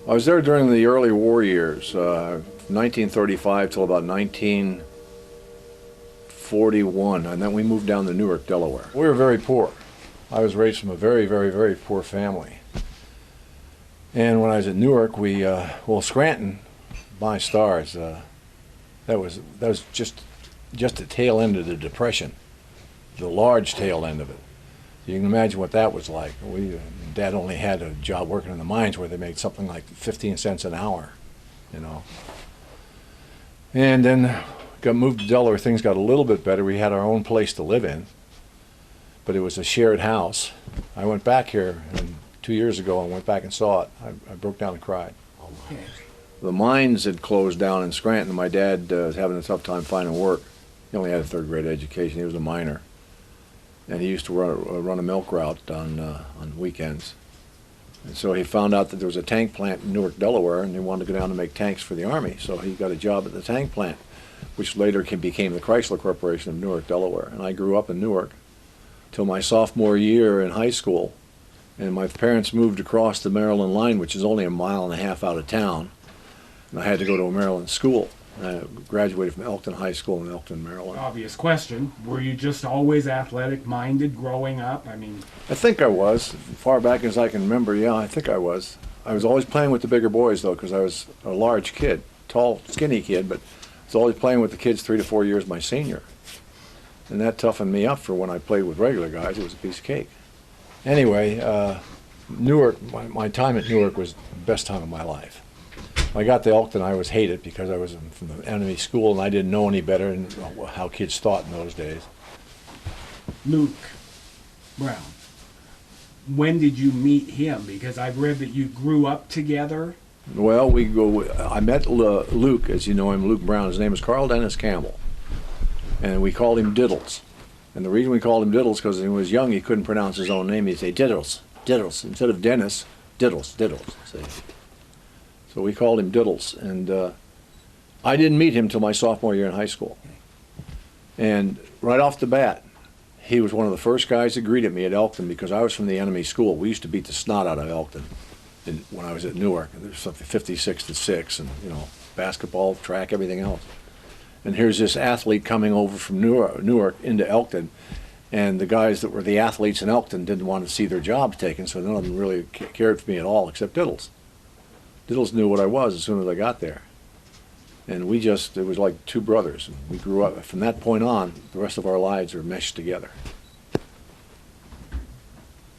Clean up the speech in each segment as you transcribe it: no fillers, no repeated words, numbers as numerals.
I was there during the early war years, 1935 till about 1941, and then we moved down to Newark, Delaware. We were very poor. I was raised from a very, very, very poor family. And when I was at Newark, Scranton, my stars, that was just the tail end of the Depression, the large tail end of it. You can imagine what that was like. Dad only had a job working in the mines where they made something like 15 cents an hour, you know. And then got moved to Delaware. Things got a little bit better. We had our own place to live in, but it was a shared house. I went back here 2 years ago and went back and saw it. I broke down and cried. Oh my. The mines had closed down in Scranton. My dad was having a tough time finding work. He only had a third grade education. He was a miner. And he used to run a milk route on weekends. And so he found out that there was a tank plant in Newark, Delaware, and he wanted to go down and make tanks for the Army. So he got a job at the tank plant, which later became the Chrysler Corporation of Newark, Delaware. And I grew up in Newark till my sophomore year in high school. And my parents moved across the Maryland line, which is only a mile and a half out of town. And I had to go to a Maryland school. I graduated from Elkton High School in Elkton, Maryland. Obvious question. Were you just always athletic-minded growing up? I mean, I think I was. Far back as I can remember, yeah, I think I was. I was always playing with the bigger boys, though, because I was a large kid, tall, skinny kid, but I was always playing with the kids 3 to 4 years my senior. And that toughened me up for when I played with regular guys. It was a piece of cake. Anyway, Newark, my time at Newark was the best time of my life. When I got to Elkton, I was hated because I was from the enemy school and I didn't know any better and how kids thought in those days. Luke Brown, when did you meet him? Because I've read that you grew up together. Well, I met Luke, as you know him, Luke Brown. His name is Carl Dennis Campbell, and we called him Diddles. And the reason we called him Diddles because when he was young, he couldn't pronounce his own name. He'd say Diddles, Diddles. Instead of Dennis, Diddles, Diddles. See? So we called him Diddles, and I didn't meet him till my sophomore year in high school. And right off the bat, he was one of the first guys that greeted me at Elkton because I was from the enemy school. We used to beat the snot out of Elkton when I was at Newark. There was something 56-6, and basketball, track, everything else. And here's this athlete coming over from Newark into Elkton, and the guys that were the athletes in Elkton didn't want to see their jobs taken, so none of them really cared for me at all except Diddles. Diddles knew what I was as soon as I got there. And it was like two brothers. And we grew up, from that point on, the rest of our lives are meshed together.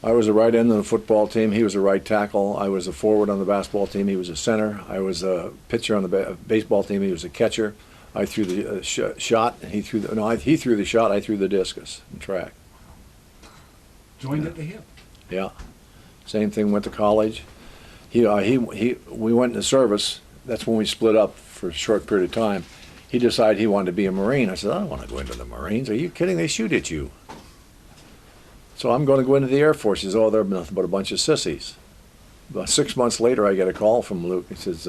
I was a right end on the football team, he was a right tackle. I was a forward on the basketball team, he was a center. I was a pitcher on the baseball team, he was a catcher. I threw the shot, and he threw the shot, I threw the discus in track. Joined at the hip. Yeah. Same thing, went to college. We went into service. That's when we split up for a short period of time. He decided he wanted to be a Marine. I said, I don't want to go into the Marines. Are you kidding? They shoot at you. So I'm going to go into the Air Force. He says, oh, they're nothing but a bunch of sissies. About 6 months later, I get a call from Luke. He says,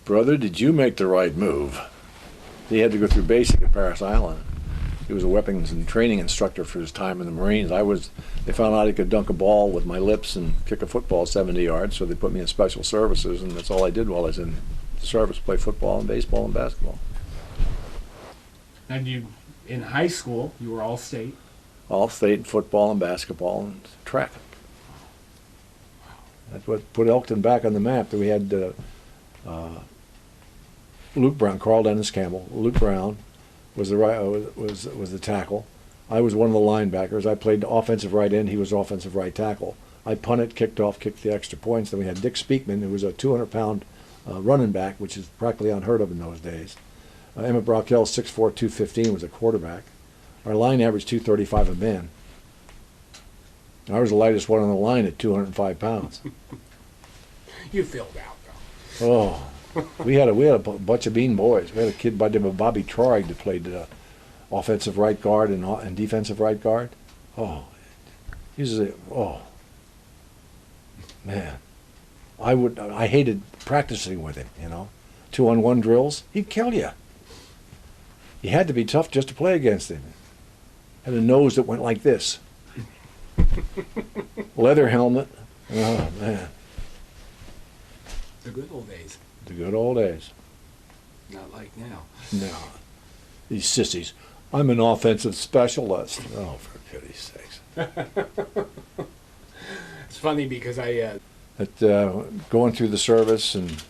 brother, did you make the right move? He had to go through basic at Parris Island. He was a weapons and training instructor for his time in the Marines. They found out I could dunk a ball with my lips and kick a football 70 yards, so they put me in special services, and that's all I did while I was in service, play football and baseball and basketball. And you, in high school, you were all state? All state in football and basketball and track. That's what put Elkton back on the map. We had Luke Brown, Carl Dennis Campbell, Luke Brown, was the tackle. I was one of the linebackers. I played offensive right end. He was offensive right tackle. I punted, kicked off, kicked the extra points. Then we had Dick Speakman, who was a 200-pound running back, which is practically unheard of in those days. Emmett Brockell, 6'4", 215, was a quarterback. Our line averaged 235 a man. I was the lightest one on the line at 205 pounds. You filled out, though. Oh. We had a bunch of mean boys. We had a kid by the name of Bobby Troig that played offensive right guard and defensive right guard. Oh, man, I hated practicing with him. 2-on-1 drills. He'd kill you. You had to be tough just to play against him. Had a nose that went like this. Leather helmet. Oh man. The good old days. The good old days. Not like now. No. These sissies. I'm an offensive specialist. Oh, for pity's sakes. It's funny because Going through the service and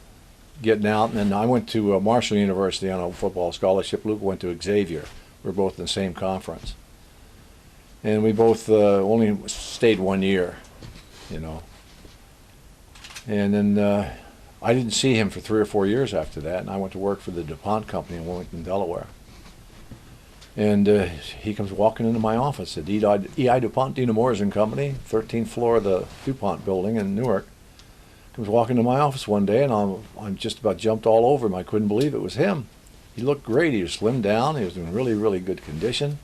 getting out, and then I went to Marshall University on a football scholarship. Luke went to Xavier. We were both in the same conference. And we both only stayed 1 year, you know. And then I didn't see him for 3 or 4 years after that, and I went to work for the DuPont company in Wilmington, Delaware. And he comes walking into my office at E.I. DuPont, Dina Morrison Company, 13th floor of the DuPont building in Newark. Comes walking into my office one day, and I'm just about jumped all over him. I couldn't believe it was him. He looked great. He was slimmed down. He was in really, really good condition.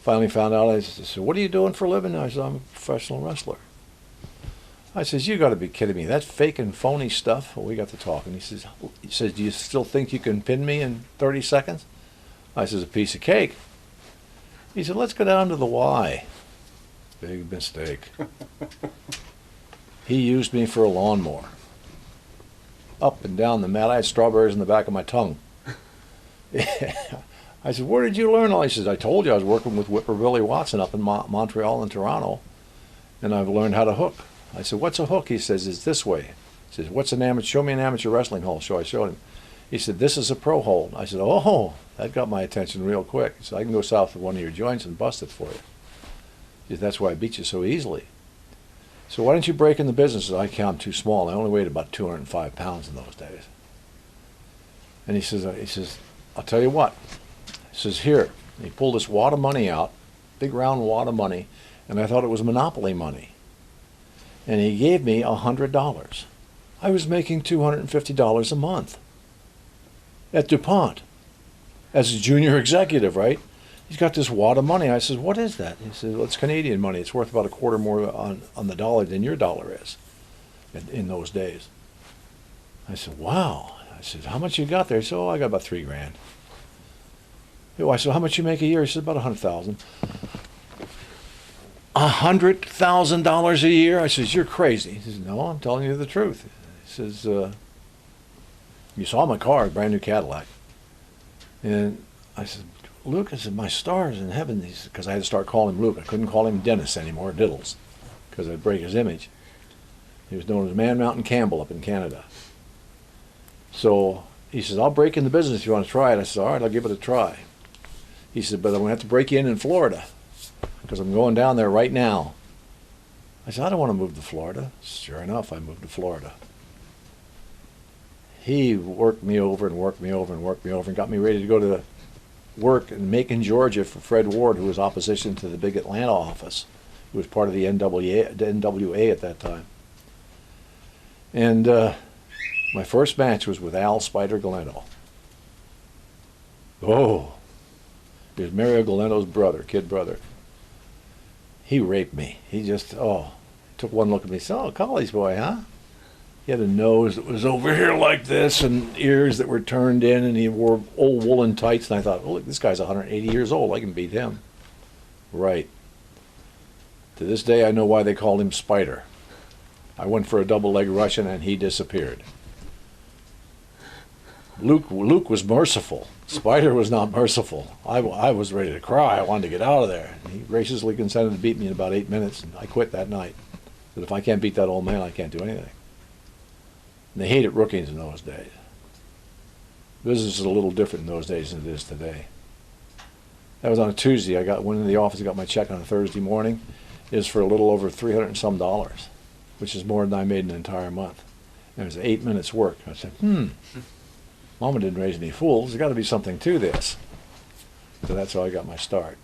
Finally found out, I said, "What are you doing for a living?" I said, "I'm a professional wrestler." I says, "You got to be kidding me. That's fake and phony stuff." Well, we got to talking. He says, "Do you still think you can pin me in 30 seconds? I says, "A piece of cake." He said, "Let's go down to the Y." Big mistake. He used me for a lawnmower. Up and down the mat. I had strawberries in the back of my tongue. I said, "Where did you learn all?" He says, "I told you I was working with Whipper Billy Watson up in Montreal and Toronto, and I've learned how to hook." I said, "What's a hook?" He says, "It's this way." He says, "What's an amateur? Show me an amateur wrestling hold." So I showed him. He said, "This is a pro hold." I said, "Oh, that got my attention real quick." He said, "I can go south of one of your joints and bust it for you." He said, "That's why I beat you so easily." So why don't you break in the business? I said, "I'm too small. I only weighed about 205 pounds in those days." And he says, "I'll tell you what." He says, "Here." And he pulled this wad of money out, big round wad of money, and I thought it was Monopoly money. And he gave me $100. I was making $250 a month at DuPont as a junior executive, right? He's got this wad of money. I says, "What is that?" He says, "Well, it's Canadian money. It's worth about a quarter more on the dollar than your dollar is in those days." I said, "Wow." I said, "How much you got there?" He said, "Oh, I got about $3,000. I said, "How much you make a year?" He said, "About 100,000. $100,000 a year? I says, "You're crazy." He says, "No, I'm telling you the truth." He says, "You saw my car, a brand new Cadillac." And I said, "Luke," I said, "my stars in heaven." He said, because I had to start calling him Luke. I couldn't call him Dennis anymore, Diddles, because I'd break his image. He was known as Man Mountain Campbell up in Canada. So he says, "I'll break in the business if you want to try it." I said, "All right, I'll give it a try." He said, "But I'm going to have to break you in Florida, because I'm going down there right now." I said, "I don't want to move to Florida." Sure enough, I moved to Florida. He worked me over and worked me over and worked me over and got me ready to go to work in Macon, Georgia for Fred Ward, who was opposition to the big Atlanta office. He was part of the NWA at that time. And my first match was with Al Spider Galeno. Oh, he was Mario Galeno's brother, kid brother. He raped me. He just, took one look at me and said, "Oh, college boy, huh?" He had a nose that was over here like this and ears that were turned in, and he wore old woolen tights, and I thought, "Oh, look, this guy's 180 years old. I can beat him." Right. To this day, I know why they called him Spider. I went for a double leg Russian, and he disappeared. Luke was merciful. Spider was not merciful. I was ready to cry. I wanted to get out of there. And he graciously consented to beat me in about 8 minutes, and I quit that night. But if I can't beat that old man, I can't do anything. And they hated rookies in those days. Business is a little different in those days than it is today. That was on a Tuesday. Went into the office, I got my check on a Thursday morning. It was for a little over $300 and some, which is more than I made in an entire month. And it was 8 minutes work. I said, Mama didn't raise any fools. There's got to be something to this. So that's how I got my start.